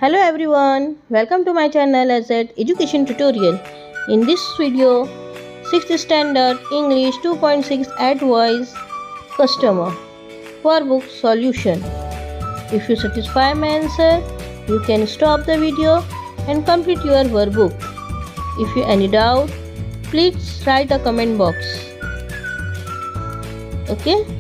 Hello everyone, welcome to my channel as education tutorial. In this video, 6th standard English 2.6 advice customer workbook solution. If you satisfy my answer, you can stop the video and complete your workbook. If you any doubt, please write a comment box. Okay.